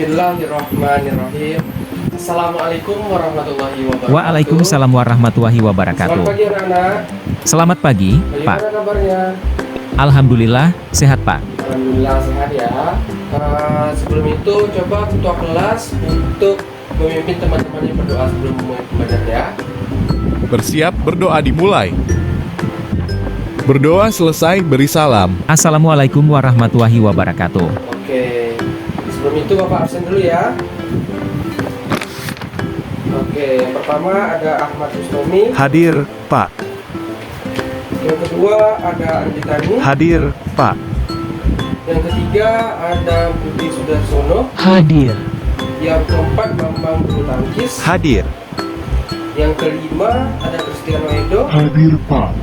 Bismillahirrahmanirrahim. Assalamualaikum warahmatullahi wabarakatuh. Waalaikumsalam warahmatullahi Selamat wabarakatuh. pagi anak-anak. Selamat pagi, Pak. Bagaimana kabarnya? Alhamdulillah, sehat Pak. Alhamdulillah sehat ya. Sebelum itu coba ketua kelas untuk memimpin teman-temannya berdoa sebelum mulai belajar ya. Bersiap berdoa dimulai. Berdoa selesai beri salam. Assalamualaikum warahmatullahi wabarakatuh. Oke. Sebelum itu Bapak absen dulu ya. Oke, yang pertama ada Ahmad Husnomi. Hadir, Pak. Yang kedua ada Anditani. Hadir, Pak. Yang ketiga ada Budi Sudarsono. Hadir. Yang keempat Bambang Bulu Tangkis. Hadir. Yang kelima ada Cristiano Edo. Hadir, Pak.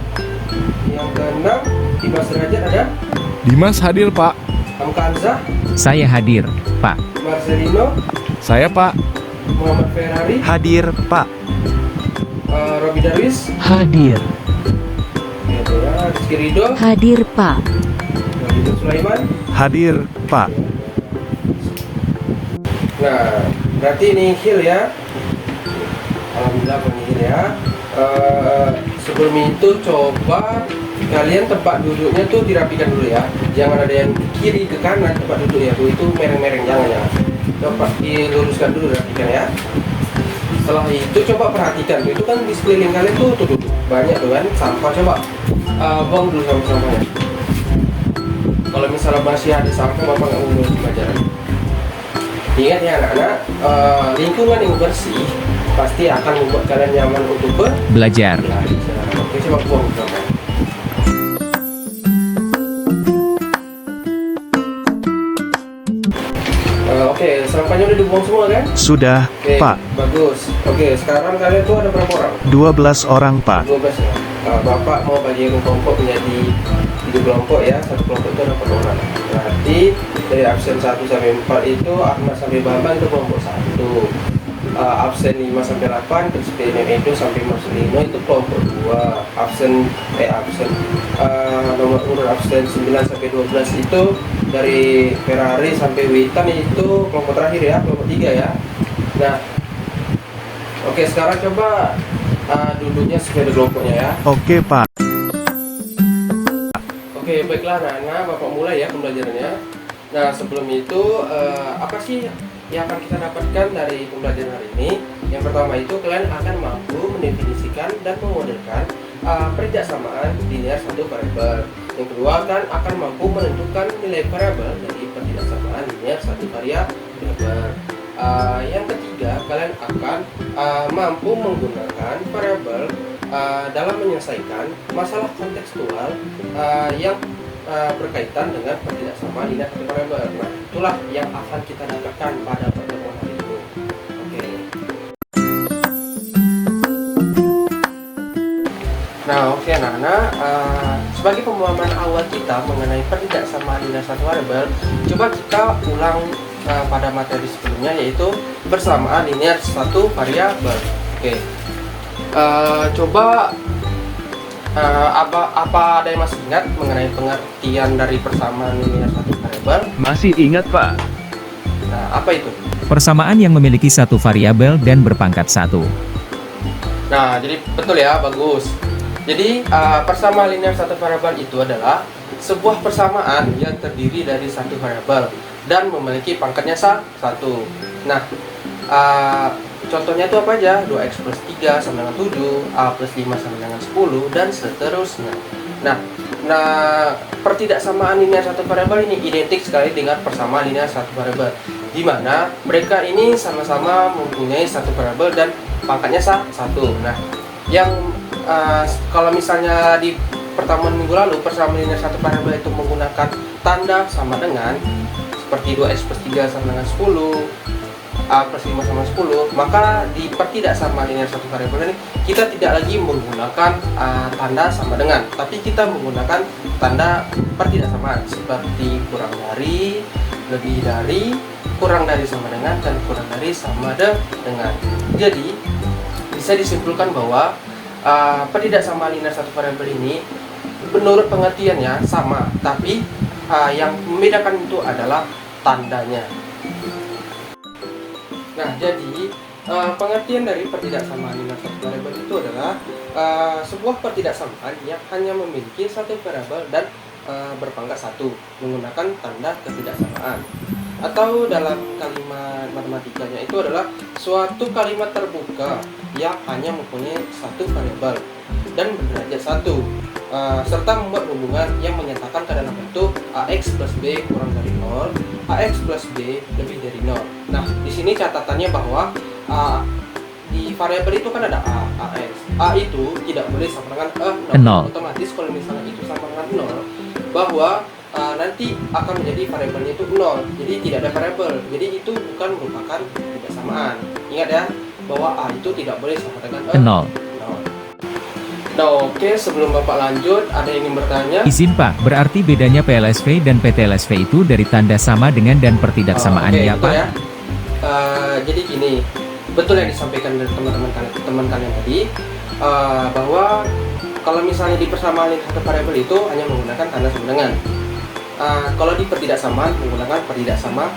Yang keenam Dimas Derajat ada. Dimas hadir, Pak. Hamka Saya hadir, Pak. Marcelino, Saya, Pak. Muhammad Ferrari, Hadir, Pak. Robi Darwis, Hadir. gitu ya, Rizky Ridho, Hadir, Pak. Wahidul Sulaiman. Hadir, Pak. Nah, berarti ini Hil ya. Alhamdulillah penihil ya. Sebelum itu coba kalian tempat duduknya tuh dirapikan dulu ya. Jangan ada yang ke kiri ke kanan tempat duduknya tuh, itu mereng-mereng, jangan ya. Coba diluruskan dulu, rapikan ya. Setelah itu coba perhatikan, itu kan di sekeliling kalian tuh duduk banyak tuh kan sampah, coba buang dulu sampah-sampahnya. Kalau misalnya masih ada sampah, bapak nggak mau pelajaran. Ingat ya anak-anak, lingkungan yang bersih pasti akan membuat kalian nyaman untuk Belajar. belajar. Oke, coba buang sampah. Oke, sampahnya udah dibuang semua kan? Sudah, Oke, Pak. bagus. Oke, sekarang kalian tuh ada berapa orang? 12 orang, Pak. 12 ya. Bapak mau bagi kelompok menjadi 3 kelompok ya. Satu kelompok itu ada 4 orang. Berarti dari absen 1 sampai 4 itu Ahmad sampai Bambang itu kelompok 1. Absen 5 sampai 8 Cristiano Edo sampai Marcelino itu kelompok 2. Nomor urut absen 9 sampai 12 itu dari Ferrari sampai Witan itu kelompok terakhir ya, kelompok 3 ya. Nah, oke, sekarang coba duduknya sesuai kelompoknya ya. Oke, Pak. Oke, baiklah anak-anak, Bapak mulai ya pembelajarannya. Nah, sebelum itu apa sih yang akan kita dapatkan dari pembelajaran hari ini? Yang pertama itu kalian akan mampu mendefinisikan dan memodelkan perjaksamaan linear satu variabel. Yang kedua akan mampu menentukan nilai variabel dari perjaksamaan linear satu variabel. Yang ketiga kalian akan mampu menggunakan variabel dalam menyelesaikan masalah kontekstual yang berkaitan dengan perjaksamaan linear satu variabel. Nah, itulah yang akan kita dapatkan pada pertemuan hari ini. Oke. Nah, oke anak-anak, sebagai pemahaman awal kita mengenai perjaksamaan linear satu variabel, coba kita ulang pada materi sebelumnya, yaitu persamaan linear satu variabel. Oke. Coba apa ada yang masih ingat mengenai pengertian dari persamaan linear satu variabel? Masih ingat, Pak? Nah, apa itu? Persamaan yang memiliki satu variabel dan berpangkat 1. Nah, jadi betul ya, bagus. Jadi persamaan linear satu variabel itu adalah sebuah persamaan yang terdiri dari satu variabel dan memiliki pangkatnya 1. Nah, contohnya itu apa aja? 2x plus 3 sama dengan 7, a plus 5 sama dengan 10, dan seterusnya. Nah, pertidaksamaan linear satu variabel ini identik sekali dengan persamaan linear satu variabel, di mana mereka ini sama-sama mempunyai satu variabel dan pangkatnya 1. Nah, yang kalau misalnya di pertemuan minggu lalu persamaan linear satu variabel itu menggunakan tanda sama dengan seperti 2x plus 3 sama dengan 10, a plus 5 sama 10, maka di pertidaksamaan linear satu variabel ini kita tidak lagi menggunakan tanda sama dengan, tapi kita menggunakan tanda pertidaksamaan seperti kurang dari, lebih dari, kurang dari sama dengan, dan kurang dari sama dengan. Jadi bisa disimpulkan bahwa pertidaksamaan linear satu variabel ini menurut pengertiannya sama, tapi yang membedakan itu adalah tandanya. Nah, jadi pengertian dari pertidaksamaan linear satu variabel itu adalah sebuah pertidaksamaan yang hanya memiliki satu variabel dan berpangkat satu menggunakan tanda ketidaksamaan. Atau dalam kalimat matematikanya itu adalah suatu kalimat terbuka yang hanya mempunyai satu variabel dan berderajat satu, serta membuat hubungan yang menyatakan ke dalam bentuk AX plus B kurang dari 0, AX plus B lebih dari 0. Nah, di sini catatannya bahwa di variabel itu kan ada AX. A itu tidak boleh sama dengan 0. Otomatis kalau misalnya itu sama dengan 0, bahwa nanti akan menjadi variabelnya itu 0. Jadi tidak ada variabel. Jadi itu bukan merupakan ketidaksamaan. Ingat ya, bahwa A itu tidak boleh sama dengan 0. Nah, oke, sebelum Bapak lanjut, ada yang ingin bertanya? Izin Pak, berarti bedanya PLSV dan PTLSV itu dari tanda sama dengan dan pertidaksamaan Oke, ya betul Pak? ya. Jadi gini, betul yang disampaikan dari teman kalian tadi, bahwa kalau misalnya di persamaan satu variabel itu hanya menggunakan tanda sama dengan. Kalau di pertidaksamaan menggunakan pertidaksamaan.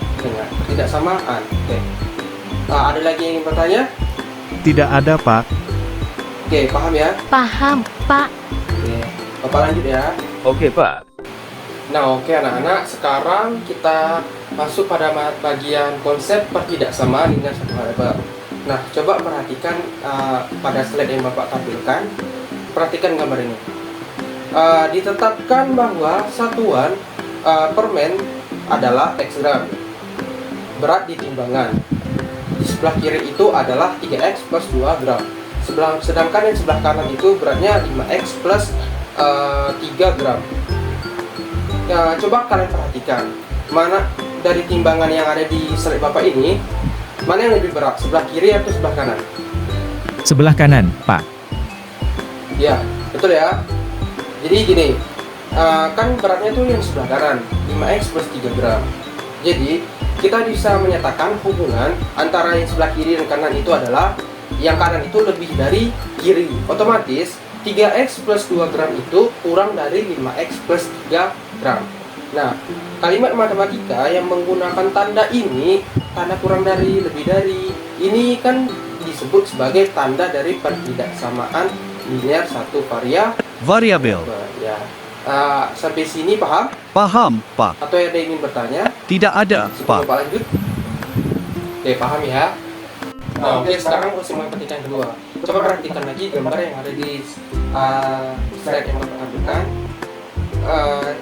Oke. Ada lagi yang ingin bertanya? Tidak ada, Pak. Oke, paham ya? Paham, Pak. Oke, Bapak lanjut ya. Oke, Pak. Nah, oke anak-anak, sekarang kita masuk pada bagian konsep pertidaksamaan linear satu variabel. Nah, coba perhatikan pada slide yang Bapak tampilkan. Perhatikan gambar ini. Ditetapkan bahwa satuan permen adalah X gram. Berat di timbangan. Di sebelah kiri itu adalah 3X plus 2 gram. Sedangkan yang sebelah kanan itu beratnya 5X plus 3 gram. Coba kalian perhatikan, mana dari timbangan yang ada di slide Bapak ini, mana yang lebih berat, sebelah kiri atau sebelah kanan? Sebelah kanan, Pak. Ya, betul ya. Jadi gini, kan beratnya tuh yang sebelah kanan, 5X plus 3 gram. Jadi kita bisa menyatakan hubungan antara yang sebelah kiri dan kanan itu adalah yang kanan itu lebih dari kiri. Otomatis 3X plus 2 gram itu kurang dari 5X plus 3 gram. Nah, kalimat matematika yang menggunakan tanda ini, tanda kurang dari, lebih dari, ini kan disebut sebagai tanda dari pertidaksamaan linear satu Variabel. ya. Sampai sini paham? Paham, Pak. Atau ada yang ingin bertanya? Tidak ada, Sebelum Pak. Bapak lanjut? Oke, paham ya? Nah, oke, sekarang musim perhatikan kedua. Coba perhatikan lagi gambar yang ada di slide yang Bapak tampilkan.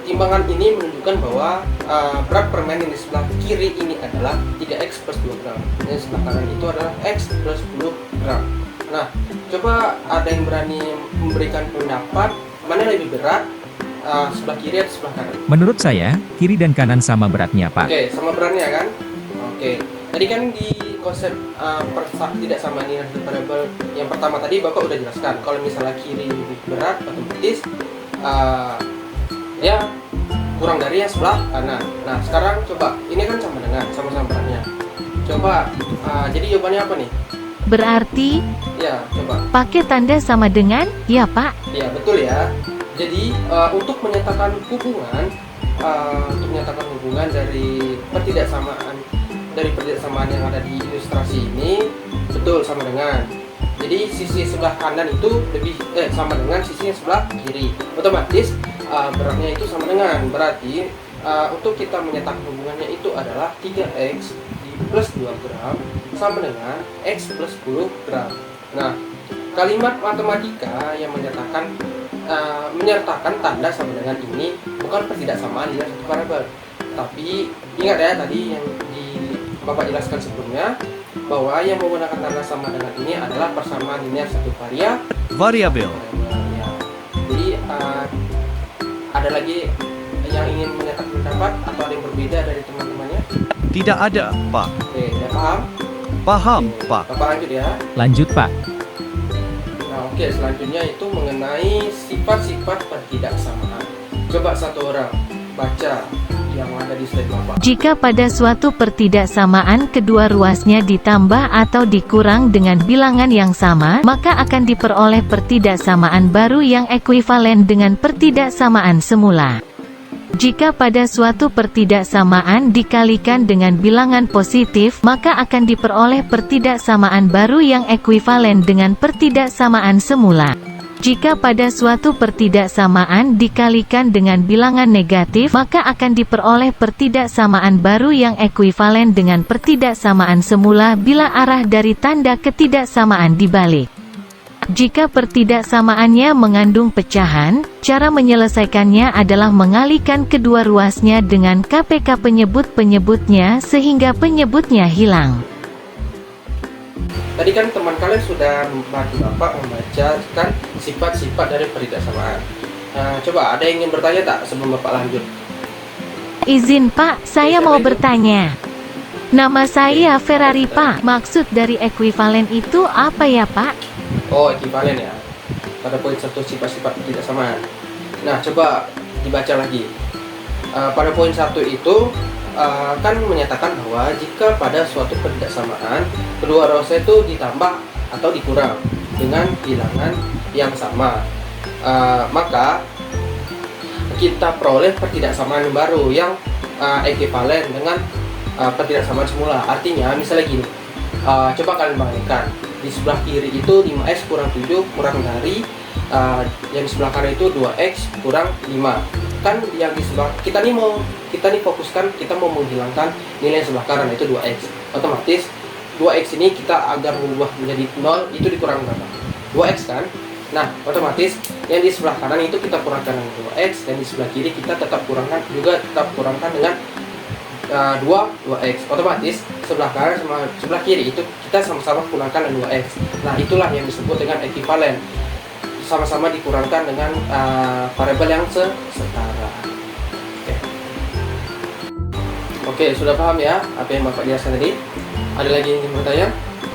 Timbangan ini menunjukkan bahwa berat permen yang di sebelah kiri ini adalah 3X plus 2 gram. Yang sebelah kanan itu adalah X plus 10 gram. Nah, coba ada yang berani memberikan pendapat mana yang lebih berat, sebelah kiri atau sebelah kanan? Menurut saya, kiri dan kanan sama beratnya Pak. Oke, sama beratnya kan? Oke. Tadi kan di konsep tidak sama linear variabel yang pertama tadi Bapak udah jelaskan. Kalau misalnya kiri lebih berat, otomatis ya kurang dari yang sebelah kanan. Nah, sekarang coba, ini kan sama dengan sama-sama beratnya. Coba, jadi jawabannya apa nih? Berarti Ya, coba. pakai tanda sama dengan, ya Pak? Ya, betul ya. Jadi untuk menyatakan hubungan, dari pertidaksamaan yang ada di ilustrasi ini, betul sama dengan. Jadi sisi sebelah kanan itu lebih sama dengan sisi yang sebelah kiri. Otomatis beratnya itu sama dengan. Berarti untuk kita menyatakan hubungannya itu adalah 3X plus 2 gram sama dengan X plus 10 gram. Nah, kalimat matematika yang menyertakan tanda sama dengan ini bukan pertidaksamaan linear satu variabel. Tapi ingat ya tadi yang Bapak jelaskan sebelumnya, bahwa yang menggunakan tanda sama dengan ini adalah persamaan linear satu Variabel. ya. Jadi ada lagi yang ingin menyatakan pendapat atau ada yang berbeda dari teman-temannya? Tidak ada, Pak. Oke, ya paham? Paham, Oke, Pak. Bapak lanjut ya. Lanjut Pak. Nah, oke, selanjutnya itu mengenai sifat-sifat pertidaksamaan. Coba satu orang baca yang ada di slide Bapak. Jika pada suatu pertidaksamaan kedua ruasnya ditambah atau dikurang dengan bilangan yang sama, maka akan diperoleh pertidaksamaan baru yang ekuivalen dengan pertidaksamaan semula. Jika pada suatu pertidaksamaan dikalikan dengan bilangan positif, maka akan diperoleh pertidaksamaan baru yang ekuivalen dengan pertidaksamaan semula. Jika pada suatu pertidaksamaan dikalikan dengan bilangan negatif, maka akan diperoleh pertidaksamaan baru yang ekuivalen dengan pertidaksamaan semula bila arah dari tanda ketidaksamaan dibalik. Jika pertidaksamaannya mengandung pecahan, cara menyelesaikannya adalah mengalihkan kedua ruasnya dengan KPK penyebut-penyebutnya sehingga penyebutnya hilang. Tadi kan teman kalian sudah membantu Bapak membacakan sifat-sifat dari pertidaksamaan. Coba ada yang ingin bertanya tak sebelum Bapak lanjut? Izin Pak, saya Siapa mau itu? bertanya. Nama saya Ferrari Pak. Maksud dari ekuivalen itu apa ya Pak? Oh, ekuivalen ya. Pada poin 1 sifat-sifat pertidaksamaan. Nah, coba dibaca lagi. Pada poin 1 itu kan menyatakan bahwa jika pada suatu pertidaksamaan kedua ruasnya itu ditambah atau dikurang dengan bilangan yang sama, maka kita peroleh pertidaksamaan baru yang ekuivalen dengan pertidaksamaan semula. Artinya misalnya gini, coba kalian bayangkan di sebelah kiri itu 5x kurang 7 kurang dari yang di sebelah kanan itu 2x kurang 5. Kan yang di sebelah kita nih fokuskan, kita mau menghilangkan nilai sebelah kanan itu 2x. Otomatis 2x ini kita agar mengubah menjadi 0 itu dikurang berapa? 2x kan? Nah, otomatis yang di sebelah kanan itu kita kurangkan dengan 2x, dan di sebelah kiri kita tetap kurangkan dengan 2x. Otomatis sebelah kanan sama sebelah kiri itu kita sama-sama kurangkan dengan 2x. Nah, itulah yang disebut dengan ekuivalen. Sama-sama dikurangkan dengan variabel yang setara. Oke, sudah paham ya apa yang Bapak jelaskan tadi? Ada lagi yang ingin bertanya?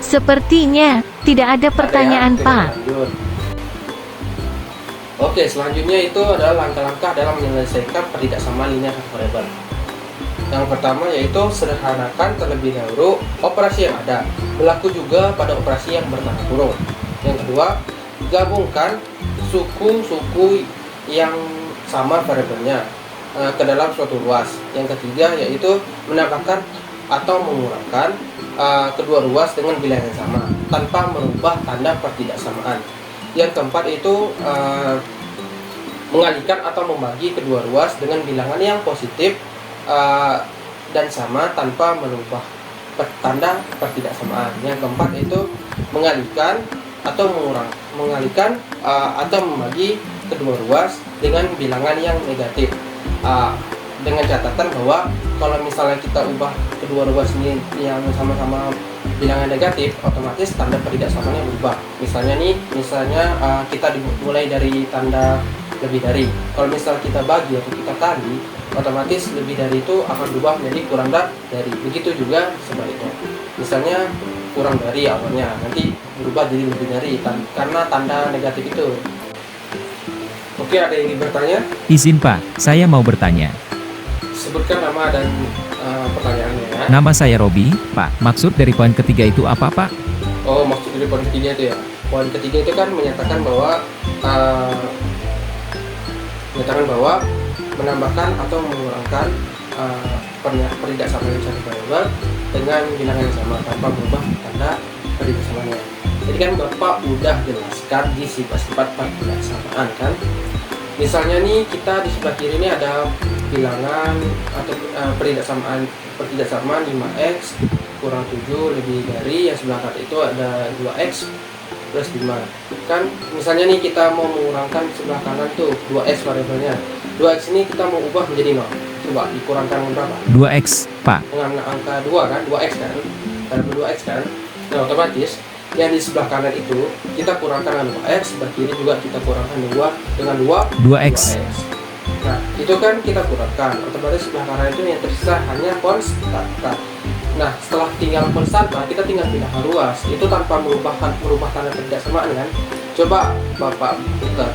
Sepertinya tidak ada pertanyaan Ada ya? Oke, Pak. lanjut. Oke, selanjutnya itu adalah langkah-langkah dalam menyelesaikan pertidaksamaan linear satu variabel. Yang pertama yaitu sederhanakan terlebih dahulu operasi yang ada, berlaku juga pada operasi yang bertanda kurung. Yang kedua, gabungkan suku-suku yang sama variabelnya ke dalam suatu ruas. Yang ketiga yaitu menambahkan atau mengurangkan kedua ruas dengan bilangan yang sama tanpa merubah tanda pertidaksamaan. Yang keempat itu mengalihkan atau membagi kedua ruas dengan bilangan yang positif dan sama tanpa merubah tanda pertidaksamaan. Yang keempat itu mengalihkan atau membagi kedua ruas dengan bilangan yang negatif. Dengan catatan bahwa kalau misalnya kita ubah kedua ruas ini yang sama-sama bilangan negatif, otomatis tanda pertidaksamaannya berubah. Misalnya kita dimulai dari tanda lebih dari. Kalau misalnya kita bagi atau kita kali, otomatis lebih dari itu akan berubah menjadi kurang dari. Begitu juga sebaliknya. Misalnya kurang dari awalnya, nanti berubah jadi lebih dari karena tanda negatif itu. Oke, ada yang ingin bertanya? Izin Pak, saya mau bertanya. Sebutkan nama dan pertanyaannya ya. Nama saya Robi, Pak. Maksud dari poin ketiga itu apa, Pak? Oh, maksud dari poin ketiga itu ya. Poin ketiga itu kan menyatakan bahwa menambahkan atau mengurangkan pertidaksamaan satu variabel dengan bilangan yang sama tanpa berubah tanda pertidaksamaannya. Jadi kan Bapak udah jelaskan di sifat-sifat pertidaksamaan kan. Misalnya nih kita di sebelah kiri ini ada bilangan atau pertidaksamaan 5x kurang 7 lebih dari, yang sebelah kanan itu ada 2x plus 5. Kan misalnya nih kita mau mengurangkan sebelah kanan tuh 2x variabelnya. 2x ini kita mau ubah menjadi 0. Coba dikurangkan dengan berapa? 2x, Pak. Dengan angka 2 kan, 2x kan, variabel 2x kan. Nah, otomatis yang di sebelah kanan itu kita kurangkan dengan 2x, sebelah kiri juga kita kurangkan dengan 2x. Nah, itu kan kita kurangkan, otomatis sebelah kanan itu yang tersisa hanya konstanta. Nah, setelah tinggal konstanta, kita tinggal pindahkan ruas. Itu tanpa merubah tanda pertidaksamaan kan. Coba Bapak putar.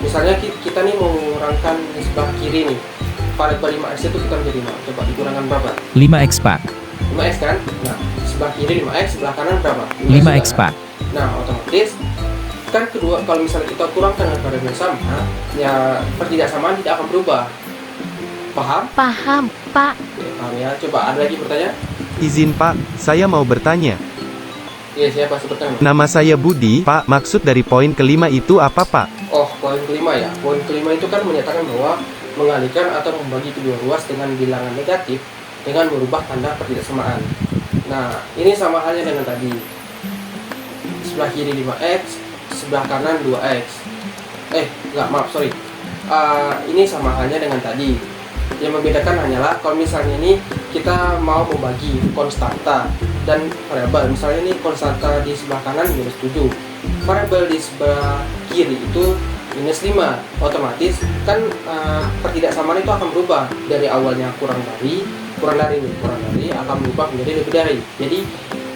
Misalnya kita nih mau mengurangkan di sebelah kiri nih, variabel 5x itu kita menjadi 0. Coba dikurangkan berapa? 5x, Pak. 5x kan? Nah, sebelah kiri 5x, sebelah kanan berapa? 5x, Pak. Nah, otomatis kan kedua, kalau misalnya kita kurangkan dengan variabel yang sama, ya pertidaksamaan tidak akan berubah. Paham? Paham, Pak. Oke, paham ya. Coba ada lagi pertanyaan? Izin Pak, saya mau bertanya. Iya, siapa sebutkan? Nama saya Budi, Pak. Maksud dari poin kelima itu apa, Pak? Oh, poin kelima ya. Poin kelima itu kan menyatakan bahwa mengalihkan atau membagi kedua ruas dengan bilangan negatif dengan merubah tanda pertidaksamaan. Nah, ini sama halnya dengan tadi. Sebelah kiri 5x, sebelah kanan 2x. Enggak, maaf, sorry. Ini sama halnya dengan tadi. Yang membedakan hanyalah kalau misalnya ini kita mau membagi konstanta dan variabel. Misalnya ini konstanta di sebelah kanan -7, variabel di sebelah kiri itu -5. Otomatis kan pertidaksamaan itu akan berubah dari awalnya kurang dari akan berubah menjadi lebih dari. Jadi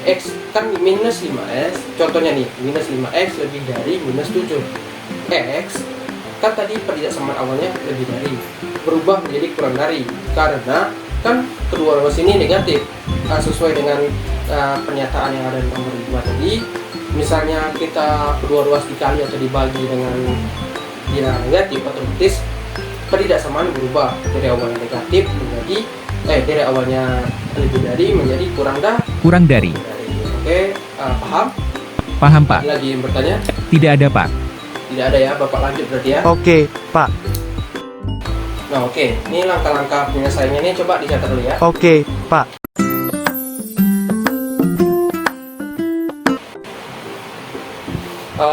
x kan -5s, contohnya nih -5x lebih dari -7. X kan tadi pertidaksamaan awalnya lebih dari, berubah menjadi kurang dari, karena kan kedua ruas ini negatif. Sesuai dengan pernyataan yang ada di nomor 5 tadi, misalnya kita kedua ruas dikali atau dibagi dengan bilangan negatif, otomatis pertidaksamaan berubah dari awalnya negatif menjadi dari awalnya lebih dari menjadi Kurang dari. Oke, paham? Paham, Pak. Ada lagi yang bertanya? Tidak ada, Pak. Tidak ada ya, Bapak lanjut berarti ya. Oke, Pak. Nah, oke, ini langkah-langkah penyelesaiannya ini coba dicatat dulu ya. Oke, Pak.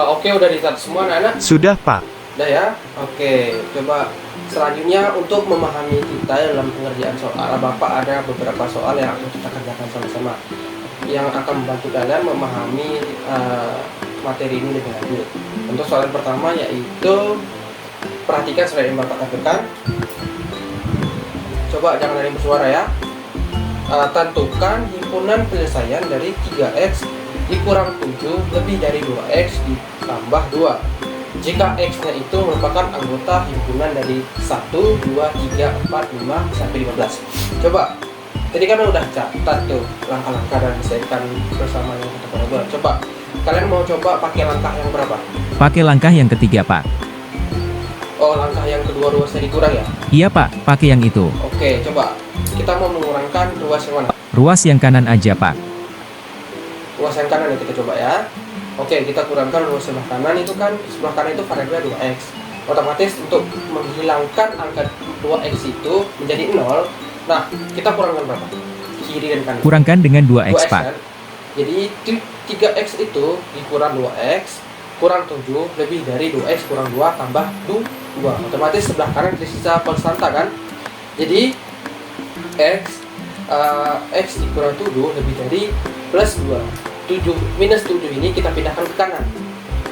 Oke, udah dicatat semua anak-anak? Sudah, Pak. Udah ya? Oke, coba selanjutnya untuk memahami kita dalam pengerjaan soal, Bapak ada beberapa soal yang akan kita kerjakan sama-sama yang akan membantu kalian memahami materi ini lebih lanjut. Untuk soal yang pertama yaitu perhatikan slide yang Bapak tampilkan. Coba jangan ada yang bersuara ya. Tentukan himpunan penyelesaian dari 3x dikurang 7 lebih dari 2x ditambah 2 jika x-nya itu merupakan anggota himpunan dari 1, 2, 3, 4, 5 sampai 15. Coba tadi kan udah catat tuh langkah-langkah dan selesaikan bersama yang kita parabola. Coba kalian mau coba pakai langkah yang berapa? Pakai langkah yang ketiga, Pak. Oh, langkah yang kedua ruasnya dikurang ya? Iya, Pak. Pakai yang itu. Oke, coba kita mau mengurangkan ruas yang mana? Ruas yang kanan aja, Pak. Ruas yang kanan ya, kita coba ya. Oke, kita kurangkan ruas sebelah kanan itu kan, sebelah kanan itu variabelnya 2x. Otomatis untuk menghilangkan angka 2x itu menjadi 0. Nah, kita kurangkan berapa? Kiri dan kanan. Kurangkan dengan 2x, Pak. Kan? Jadi 3x itu dikurang 2x kurang 7 lebih dari 2x kurang 2 tambah 2. Otomatis sebelah kanan tersisa konstanta kan? Jadi x dikurang 7 lebih dari plus 2. Minus 7 ini kita pindahkan ke kanan.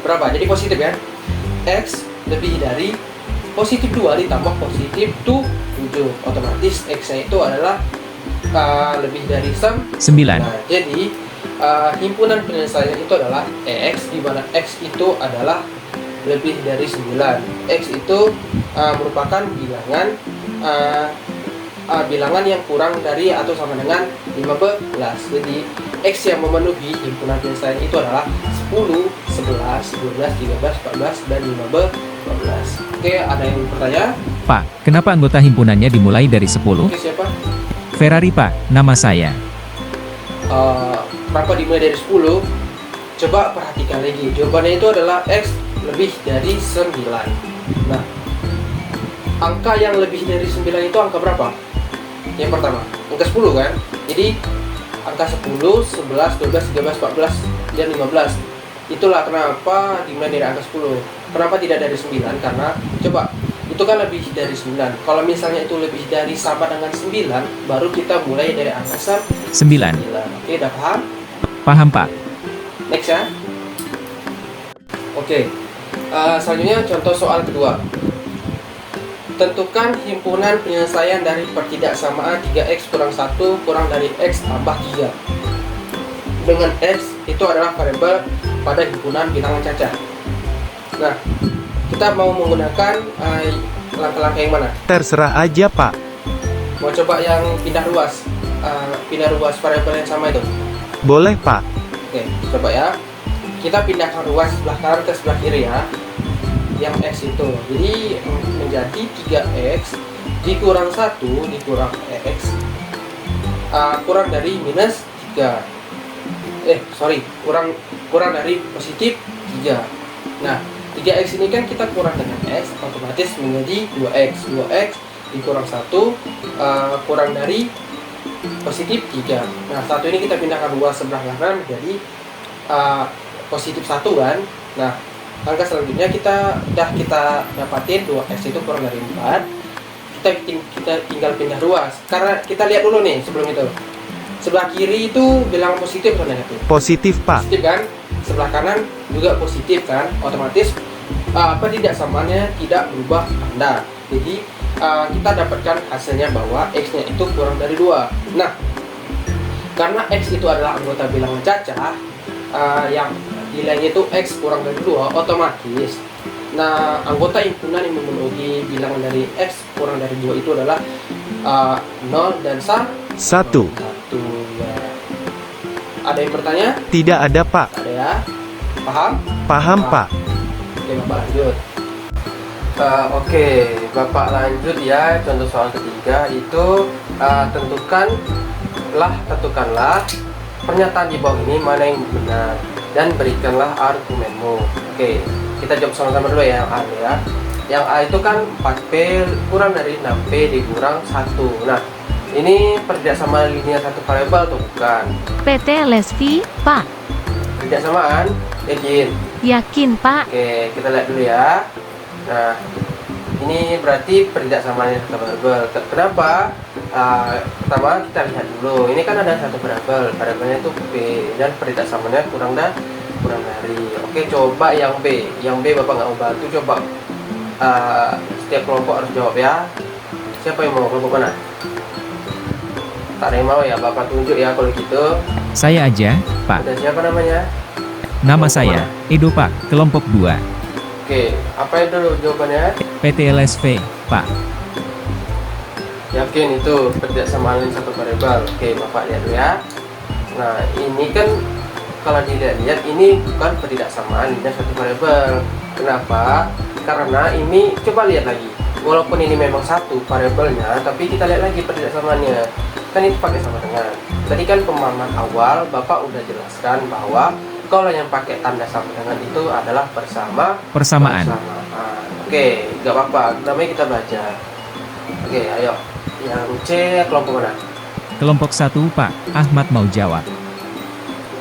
Berapa? Jadi positif ya. X lebih dari positif 2 ditambah positif 7. Otomatis x-nya itu adalah lebih dari 9. Nah, jadi himpunan penyelesaian itu adalah x, di mana x itu adalah lebih dari 9. X itu merupakan bilangan yang kurang dari atau sama dengan 15. Jadi x yang memenuhi himpunan penyelesaian itu adalah 10, 11, 12, 13, 14, dan 15. Oke, ada yang bertanya? Pak, kenapa anggota himpunannya dimulai dari 10? Oke, siapa? Ferrari, Pak. Nama saya. Kenapa dimulai dari 10? Coba perhatikan lagi. Jawabannya itu adalah x lebih dari 9. Nah, angka yang lebih dari 9 itu angka berapa? Yang pertama, angka 10 kan? Jadi angka 10, 11, 12, 13, 14, dan 15. Itulah kenapa dimulai dari angka 10. Kenapa tidak dari 9? Karena coba itu kan lebih dari 9. Kalau misalnya itu lebih dari sama dengan 9, baru kita mulai dari angka 9. Oke, udah paham? Paham, Pak. Next ya. Oke. Selanjutnya contoh soal kedua. Tentukan himpunan penyelesaian dari pertidaksamaan 3x kurang 1 kurang dari x tambah 3. Dengan x itu adalah variabel pada himpunan bilangan cacat. Nah, kita mau menggunakan langkah-langkah yang mana? Terserah aja, Pak. Mau coba yang pindah ruas variabel yang sama itu? Boleh, Pak. Oke, coba ya. Kita pindahkan ruas sebelah kanan ke sebelah kiri ya. Yang x itu. Jadi menjadi 3x dikurang 1 dikurang X kurang dari minus 3. Kurang dari positif 3. Nah, 3X ini kan kita kurang dengan X, otomatis menjadi 2X. 2X dikurang 1 kurang dari positif 3. Nah, 1 ini kita pindahkan 2 sebelah kanan menjadi positif 1 kan. Nah, langkah selanjutnya kita dapatin 2X itu kurang dari 4. Kita tinggal pindah ruas. Karena kita lihat dulu nih sebelum itu. Sebelah kiri itu bilangan positif atau negatif? Positif, Pak. Positif kan? Sebelah kanan juga positif kan? Otomatis pertidaksamaannya tidak berubah tanda. Jadi kita dapatkan hasilnya bahwa X-nya itu kurang dari 2. Nah, karena X itu adalah anggota bilangan cacah yang nilainya itu X kurang dari 2, otomatis anggota himpunan yang memenuhi bilangan dari X kurang dari 2 itu adalah 0 dan 1 ya. Ada yang bertanya? Tidak ada, Pak. Ada ya? Paham? Paham, Pak. Oke, Bapak lanjut. Oke, Bapak lanjut ya. Contoh soal ketiga itu tentukanlah pernyataan di bawah ini mana yang benar dan berikanlah argumenmu. Oke, kita jawab sama-sama dulu ya, yang A ya. Yang A itu kan 4P kurang dari 6P dikurang 1. Nah, ini pertidaksama linear satu variabel atau bukan? PT LSV, Pak. Pertidaksamaan, yakin? Yakin, Pak. Oke, kita lihat dulu ya. Nah, ini berarti pertidaksamaan satu variabel. Kenapa? Pertama kita lihat dulu. Ini kan ada satu variabelnya itu P dan pertidaksamaannya kurang dari. Oke, coba yang B. Yang B Bapak nggak mau bantu, coba setiap kelompok harus jawab ya. Siapa yang mau, kelompok mana? Tak ada yang mau ya, Bapak tunjuk ya kalau gitu. Saya aja, Pak. Ada siapa namanya? Nama saya, Edo Pak, kelompok 2. Oke, apa itu dulu jawabannya? PT LSV, Pak. Yakin itu pertidaksamaan satu variabel. Oke, Bapak lihat dulu ya. Nah, ini kan kalau dilihat ini bukan pertidaksamaan linear satu variabel. Kenapa? Karena ini coba lihat lagi. Walaupun ini memang satu variabelnya, tapi kita lihat lagi pertidaksamaannya. Kan itu pakai sama dengan. Tadi kan pemahaman awal Bapak udah jelaskan bahwa kalau yang pakai tanda sama dengan itu adalah persamaan. Oke, nggak apa-apa. Namanya kita belajar. Oke, ayo. Yang C kelompok mana? Kelompok 1, Pak. Ahmad mau jawab.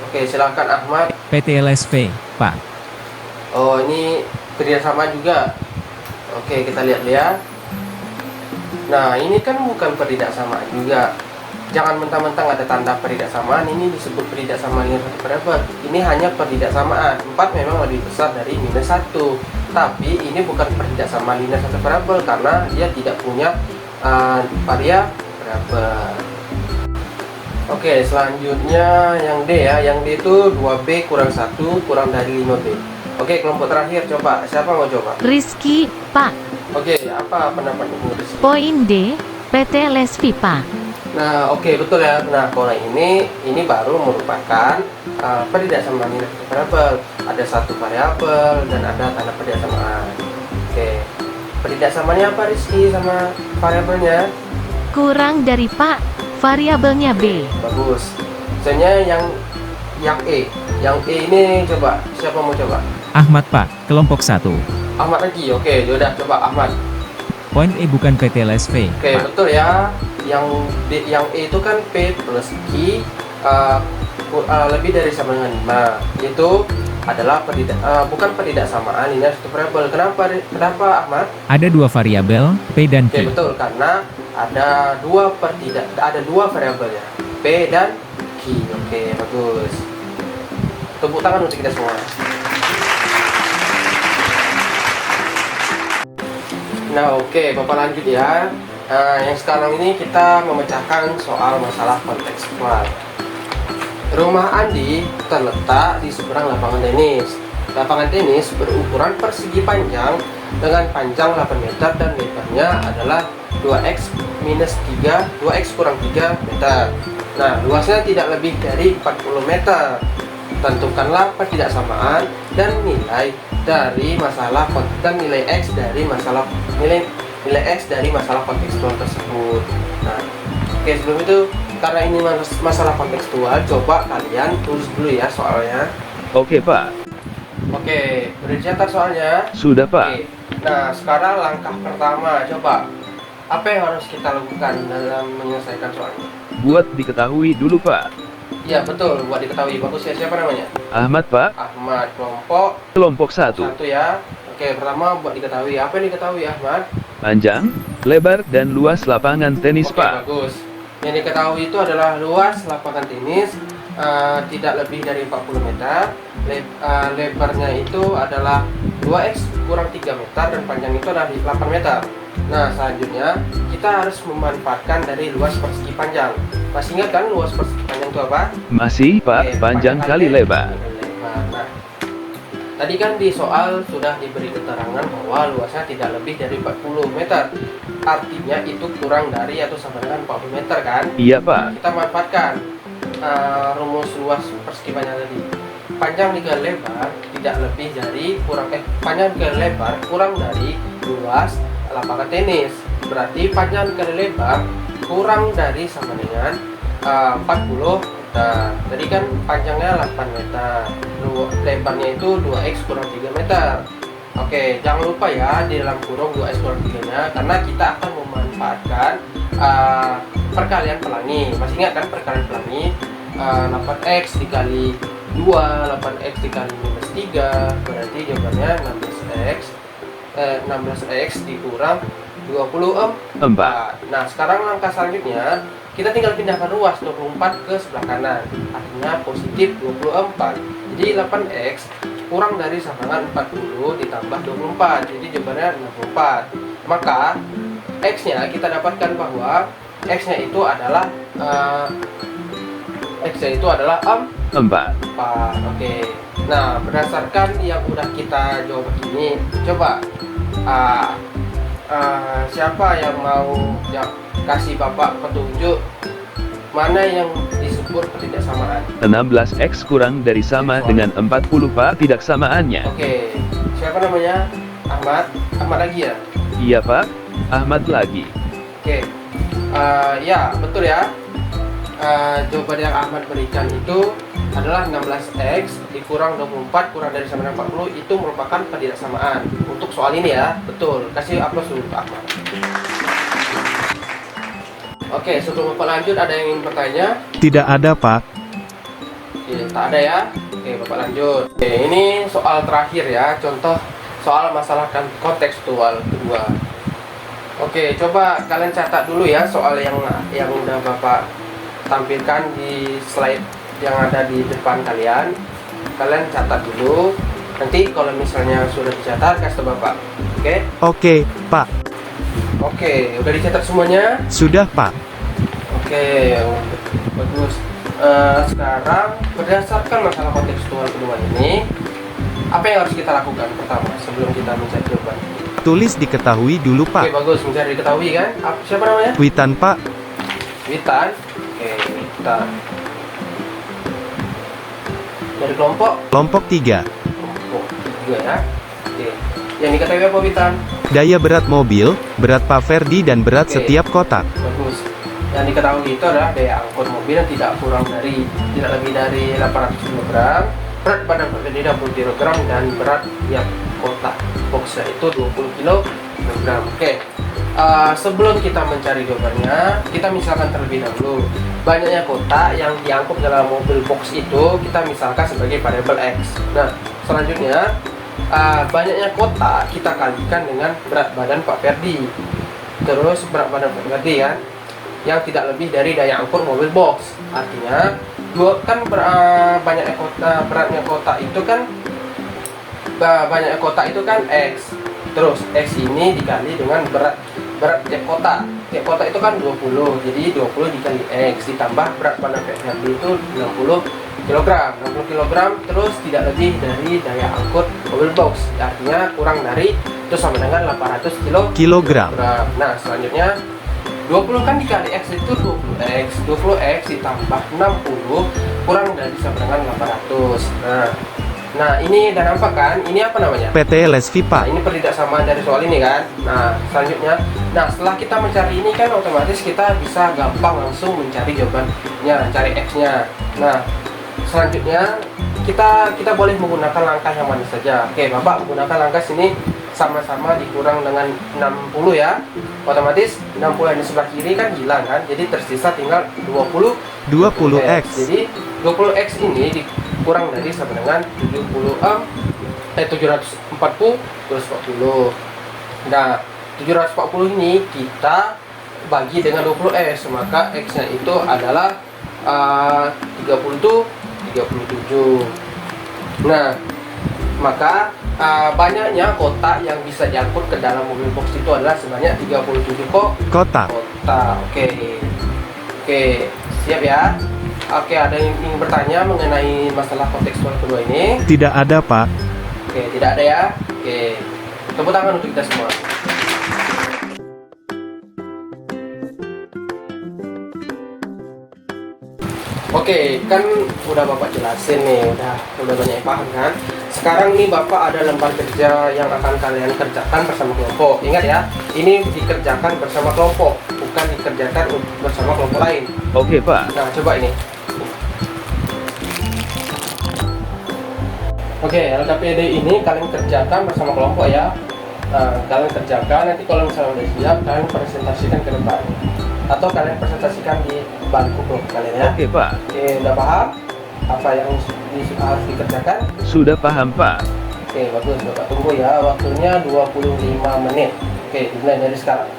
Oke, silakan Ahmad. PT LSV, Pak. Oh, ini kerjasama juga. Oke, kita lihat ya. Nah, ini kan bukan pertidaksamaan juga. Jangan mentang-mentang ada tanda pertidaksamaan ini disebut pertidaksamaan linear satu variabel. Ini hanya pertidaksamaan. 4 memang lebih besar dari minus 1. Tapi ini bukan pertidaksamaan linear satu variabel karena dia tidak punya variabel. Oke, selanjutnya yang D ya. Yang D itu 2B kurang 1 kurang dari 5B. Oke, kelompok terakhir coba. Siapa mau coba? Rizky, Pak. Oke, apa pendapat Ibu Rizky? Poin D, PT LSV, Pak. Nah, oke, betul ya. Nah, kalau ini baru merupakan pertidaksamaan linear satu variabel. Ada satu variabel dan ada tanda pertidaksamaan. Oke. Pertidaksamaannya apa Rizky sama variabelnya? Kurang dari, Pak. Variabelnya B. Bagus. Misalnya yang E. Yang E ini coba. Siapa mau coba? Ahmad, Pak, kelompok 1. Ahmad lagi. Oke, yaudah coba Ahmad. Poin E bukan PT LSV, Oke, Pak. betul ya. Yang E itu kan P plus Q lebih dari sama dengan 5. Itu adalah bukan pertidaksamaan linear satu variabel. Kenapa Ahmad? Ada 2 variabel, P dan Oke, Q. betul, karena ada dua variabel ya, P dan Q. Oke, bagus. Tepuk tangan untuk kita semua. Nah, oke, Bapak lanjut ya. Yang sekarang ini kita memecahkan soal masalah kontekstual. Rumah Andi terletak di seberang lapangan tenis. Lapangan tenis berukuran persegi panjang dengan panjang 8 meter dan lebarnya adalah 2x kurang 3 meter. Nah, luasnya tidak lebih dari 40 meter. Tentukanlah pertidaksamaan dan nilai dari masalah dan nilai x dari masalah nilai nilai X dari masalah kontekstual tersebut. Nah, oke, sebelum itu, karena ini masalah kontekstual, coba kalian tulis dulu ya soalnya. Oke Pak. Oke, udah dicatat soalnya? Sudah Pak. Oke. Nah, sekarang langkah pertama, coba apa yang harus kita lakukan dalam menyelesaikan soalnya? Buat diketahui dulu Pak. Iya betul, buat diketahui. Bagus ya, siapa namanya? Ahmad Pak. Ahmad, kelompok Kelompok 1. satu ya. Oke, pertama buat diketahui. Apa yang diketahui Ahmad? Panjang, lebar, dan luas lapangan tenis Oke, Pak. bagus. Yang diketahui itu adalah luas lapangan tenis tidak lebih dari 40 meter. Lebarnya itu adalah 2x kurang 3 meter dan panjang itu adalah 8 meter. Nah, selanjutnya kita harus memanfaatkan dari luas persegi panjang. Masih ingat kan luas persegi panjang itu apa? Masih Pak, Oke, panjang kali lebar. Nah, tadi kan di soal sudah diberi keterangan bahwa luasnya tidak lebih dari 40 meter. Artinya itu kurang dari atau sama dengan 40 meter kan? Iya Pak. Kita manfaatkan rumus luas persegi panjang tadi. Panjang dikali lebar tidak lebih dari panjang dikali lebar kurang dari luas lapangan tenis. Berarti panjang dikali lebar kurang dari sama dengan 40 meter. Tadi kan panjangnya 8 meter, lebarnya itu 2x kurang 3 meter. Oke, jangan lupa ya di dalam kurung 2x kurang 3 nya, karena kita akan memanfaatkan perkalian pelangi. Masih ingat kan perkalian pelangi? 8x dikali 2, 8x dikali minus 3, berarti jawabannya 16x dikurang 24. Nah, sekarang langkah selanjutnya kita tinggal pindahkan ruas 24 ke sebelah kanan, artinya positif 24. Jadi 8x kurang dari sama dengan 40 ditambah 24, jadi jawabannya 64. Maka x nya kita dapatkan bahwa x nya itu adalah 4. Oke. Nah, berdasarkan yang udah kita jawab ini, coba siapa yang mau kasih Bapak petunjuk mana yang disebut ketidaksamaan? 16x kurang dari sama dengan 40 Pak, tidak samaannya. Oke. Siapa namanya? Ahmad. Ahmad lagi ya? Iya Pak, Ahmad lagi. Oke. Ya, betul ya. Jawaban yang Ahmad berikan itu adalah 16x dikurang 24 kurang dari sama dengan 40, itu merupakan ketidaksamaan untuk soal ini ya. Betul. Kasih aplaus dulu untuk Ahmad. Oke, sebelum Bapak lanjut, ada yang ingin bertanya? Tidak ada, Pak. Oke, tak ada ya. Oke, Bapak lanjut. Oke, ini soal terakhir ya, contoh soal masalah kontekstual kedua. Oke, coba kalian catat dulu ya soal yang udah Bapak tampilkan di slide yang ada di depan kalian. Kalian catat dulu. Nanti kalau misalnya sudah dicatat, kasih ke Bapak. Oke? Oke, Pak. Oke, udah dicatat semuanya? Sudah, Pak. Oke, bagus. Sekarang berdasarkan masalah kontekstual kedua ini, apa yang harus kita lakukan pertama sebelum kita mencari jawaban? Tulis diketahui dulu, Oke, Pak. bagus, mencari diketahui kan? Siapa namanya? Witan, Pak. Witan. Oke, Witan. Dari Kelompok 3. kelompok 3 ya. Oke. Yang diketahui apa Witan? Daya berat mobil, berat Pak Ferdi dan berat Oke. setiap kotak. Bagus. Yang diketahui itu adalah daya angkut mobil yang tidak lebih dari 800 kg, berat badan Pak Ferdi 60 kg, dan berat tiap kotak boxnya itu 20 kg. Oke. Sebelum kita mencari jawabannya, kita misalkan terlebih dahulu banyaknya kotak yang diangkut dalam mobil box itu kita misalkan sebagai variabel X. Nah, selanjutnya banyaknya kotak kita kalikan dengan berat badan Pak Ferdi. Terus berat badan Pak Ferdi ya, yang tidak lebih dari daya angkut mobil box. Artinya beratnya kotak itu kan banyaknya kotak itu kan X. Terus X ini dikali dengan berat tiap kotak. Tiap kotak itu kan 20. Jadi 20 dikali X ditambah berat badan Pak Ferdi itu 60 kg. Terus tidak lebih dari daya angkut mobil box. Artinya kurang dari itu sama dengan 800 Kilogram. Nah, selanjutnya 20 kan dikali X itu 20X. 20X ditambah 60 kurang dari sama dengan 800. Nah, Nah, ini udah nampak kan? Ini apa namanya? PT LSV Nah, Pak. ini pertidaksamaan dari soal ini kan. Nah, selanjutnya, nah setelah kita mencari ini kan otomatis kita bisa gampang langsung mencari jawabannya, cari X-nya. Nah, selanjutnya kita boleh menggunakan langkah yang mana saja. Oke, Bapak menggunakan langkah sini sama-sama dikurang dengan 60 ya. Otomatis 60 yang di sebelah kiri kan hilang kan. Jadi tersisa tinggal 20X. Jadi 20X ini dikurang dari sama dengan 740 terus 40. Nah, 740 ini kita bagi dengan 20X, maka X-nya itu adalah 37. Nah, maka banyaknya kotak yang bisa diangkut ke dalam mobil box itu adalah sebanyak 37 Kotak. kotak. Oke, siap ya. Oke, ada yang ingin bertanya mengenai masalah kontekstual kedua ini? Tidak ada Pak. Oke, tidak ada ya. Oke, tepuk tangan untuk kita semua. Oke, kan udah Bapak jelasin nih, udah banyak yang paham kan. Sekarang nih Bapak ada lembar kerja yang akan kalian kerjakan bersama kelompok. Ingat ya, ini dikerjakan bersama kelompok, bukan dikerjakan bersama kelompok lain. Oke Pak. Nah, coba ini. Oke, LKPD ini kalian kerjakan bersama kelompok ya. Nah, kalian kerjakan, nanti kalau misalnya udah siap, kalian presentasikan ke depan. Atau kalian presentasikan di bangku kelompok kalian ya. Oke Pak. Oke, udah paham apa yang harus dikerjakan? Sudah paham Pak. Oke, bagus. Bapak tunggu ya, waktunya 25 menit. Oke, dimulai dari sekarang.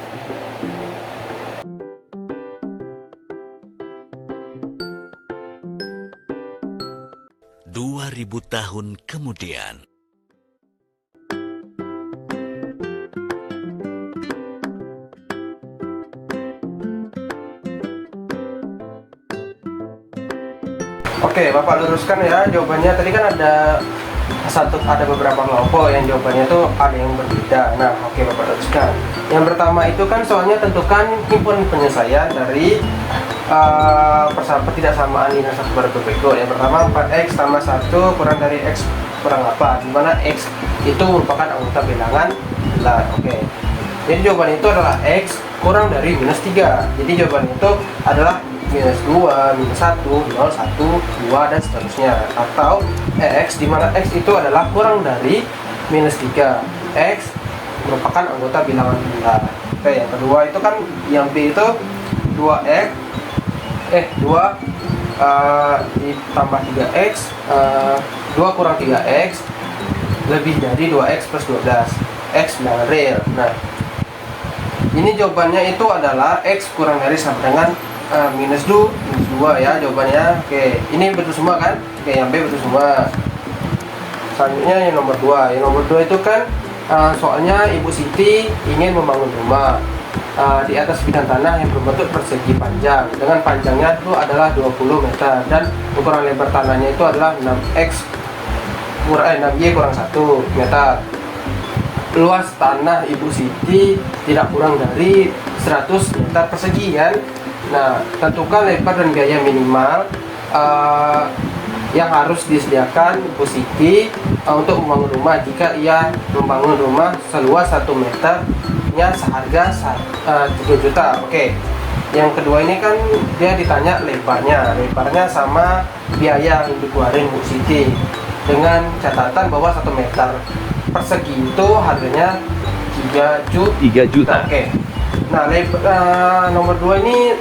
Ribu tahun kemudian. Oke, Bapak luruskan ya jawabannya. Tadi kan ada beberapa kelompok yang jawabannya itu ada yang berbeda. Nah, oke Bapak luruskan. Yang pertama itu kan soalnya tentukan himpunan penyelesaian dari pertidaksamaan linear satu variabel berikut. Yang pertama 4x tambah 1 kurang dari x kurang 8, di mana x itu merupakan anggota bilangan bulat. Oke. Jadi jawaban itu adalah x kurang dari minus 3. Jadi jawaban itu adalah minus 2, minus 1, 0, 1, 2, dan seterusnya. Atau x, di mana x itu adalah kurang dari minus 3. X merupakan anggota bilangan bulat. Oke, yang kedua itu kan yang B itu 2x 2 ditambah 3x 2 kurang 3x lebih dari 2x plus 12 x bilangan real. Nah, ini jawabannya itu adalah x kurang dari sama dengan minus 2 ya jawabannya. Oke, ini betul semua kan? Oke, yang B betul semua. Selanjutnya yang nomor 2. Yang nomor 2 itu kan soalnya Ibu Siti ingin membangun rumah di atas bidang tanah yang berbentuk persegi panjang dengan panjangnya itu adalah 20 meter dan ukuran lebar tanahnya itu adalah 6y kurang 1 meter. Luas tanah Ibu Siti tidak kurang dari 100 meter persegi kan. Nah, tentukan lebar dan biaya minimal yang harus disediakan Ibu Siti untuk membangun rumah jika ia membangun rumah seluas 1 meternya seharga 3 juta. Oke. Yang kedua ini kan dia ditanya lebarnya sama biaya yang dikeluarin Bu Siti dengan catatan bahwa 1 meter persegi itu harganya 3 juta. Oke. Nah, nomor 2 ini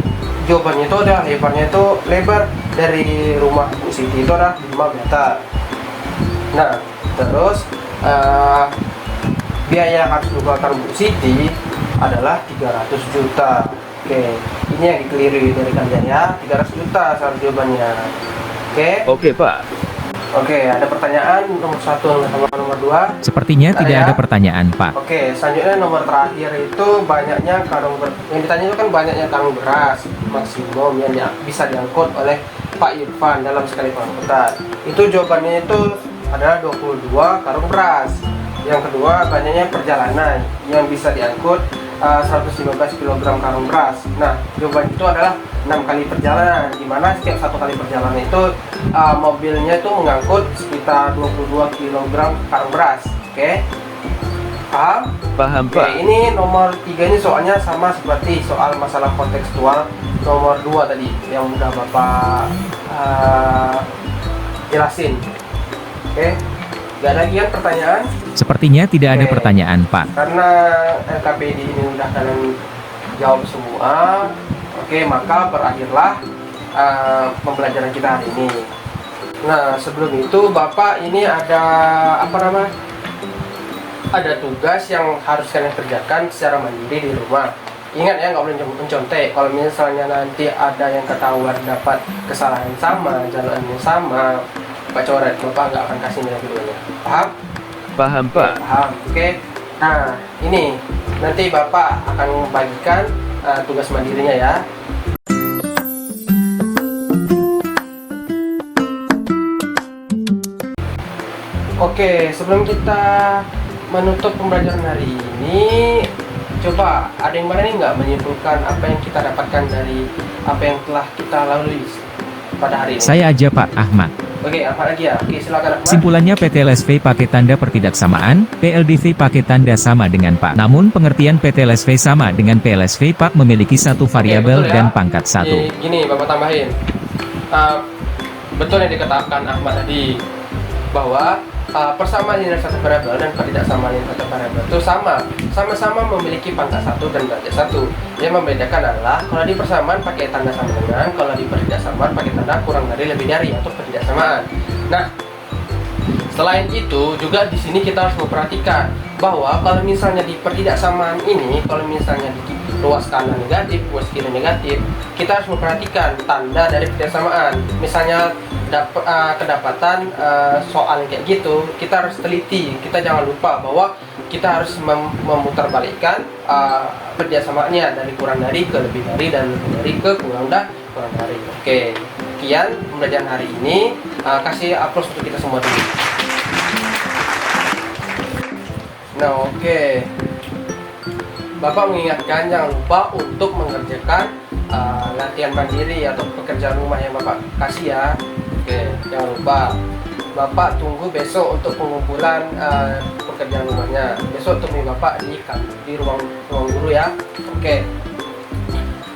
jawabannya itu adalah lebarnya itu lebar dari rumah Bu Siti itu adalah 5 meter. Nah, terus biaya yang harus dikeluarkan Bu Siti adalah 300 juta. Oke, ini yang dikeliru dari kalian ya, 300 juta salah jawabannya. Oke Pak. Oke, ada pertanyaan nomor 1 sama nomor 2? Sepertinya tidak ya? ada pertanyaan, Pak. Oke, selanjutnya nomor terakhir itu banyaknya yang ditanya itu kan banyaknya karung beras maksimum yang bisa diangkut oleh Pak Irfan dalam sekali pengangkutan. Itu jawabannya itu adalah 22 karung beras. Yang kedua, banyaknya perjalanan yang bisa diangkut 115 kg karung beras. Nah, jawaban itu adalah 6 kali perjalanan, di mana setiap 1 kali perjalanan itu mobilnya itu mengangkut sekitar 22 kg karung beras. Oke, paham? Paham, Oke, Pak. ini nomor 3 ini soalnya sama seperti soal masalah kontekstual nomor 2 tadi yang udah Bapak jelasin. Oke, gak ada lagi kan pertanyaan? Sepertinya tidak ada Oke. pertanyaan, Pak. Karena LKPD ini udah kalian jawab semua, oke, maka berakhirlah pembelajaran kita hari ini. Nah, sebelum itu Bapak ini ada ada tugas yang harus kalian kerjakan secara mandiri di rumah. Ingat ya, nggak boleh mencontek. Kalau misalnya nanti ada yang ketahuan dapat kesalahan sama, jalan yang sama, Pak coret, Bapak nggak akan kasih nilai videonya. Paham? Paham, Pak. Paham, oke. Nah, ini nanti Bapak akan membagikan tugas mandirinya ya. Oke, sebelum kita menutup pembelajaran hari ini, coba ada yang mana nih nggak menyimpulkan apa yang kita dapatkan dari apa yang telah kita lalui pada hari ini? Saya aja Pak Ahmad. Oke, apa lagi ya? Oke, silakan Ahmad. Simpulannya PTLSV pakai tanda pertidaksamaan, PLDV pakai tanda sama dengan Pak. Namun pengertian PTLSV sama dengan PLSV Pak memiliki satu variabel betul ya. dan pangkat satu. Gini, Bapak tambahin. Betul yang dikatakan Ahmad tadi, bahwa persamaan linear satu variabel dan pertidaksamaan linear satu variabel itu sama-sama memiliki pangkat satu dan derajat satu. Yang membedakan adalah kalau di persamaan pakai tanda sama dengan, kalau di pertidaksamaan pakai tanda kurang dari, lebih dari, atau pertidaksamaan. Nah, selain itu juga di sini kita harus memperhatikan bahwa kalau misalnya di pertidaksamaan ini, kalau misalnya di ruas kanan negatif, ruas kiri negatif, kita harus memperhatikan tanda dari pertidaksamaan. Misalnya kedapatan soal kayak gitu, kita harus teliti. Kita jangan lupa bahwa kita harus memutarbalikkan pertidaksamannya dari kurang dari ke lebih dari, dan lebih dari ke kurang dari. Oke, sekian pembelajaran hari ini. Kasih aplaus untuk kita semua dulu. Nah, oke. Bapak mengingatkan jangan lupa untuk mengerjakan latihan mandiri atau pekerjaan rumah yang Bapak kasih ya. Oke, jangan lupa. Bapak tunggu besok untuk pengumpulan pekerjaan rumahnya. Besok temui Bapak di ruang guru ya. Oke.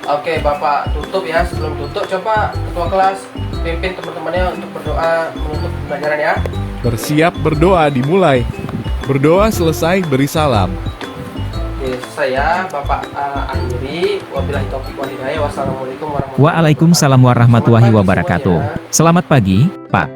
Oke, Bapak tutup ya. Sebelum tutup, coba ketua kelas pimpin teman-temannya untuk berdoa menutup pembelajaran ya. Bersiap berdoa dimulai. Berdoa selesai beri salam. Oke, saya Bapak akhiri. Wabillahi taufiq wal hidayah. Wassalamualaikum warahmatullahi wabarakatuh. Waalaikumsalam warahmatullahi wabarakatuh. Selamat pagi, Pak.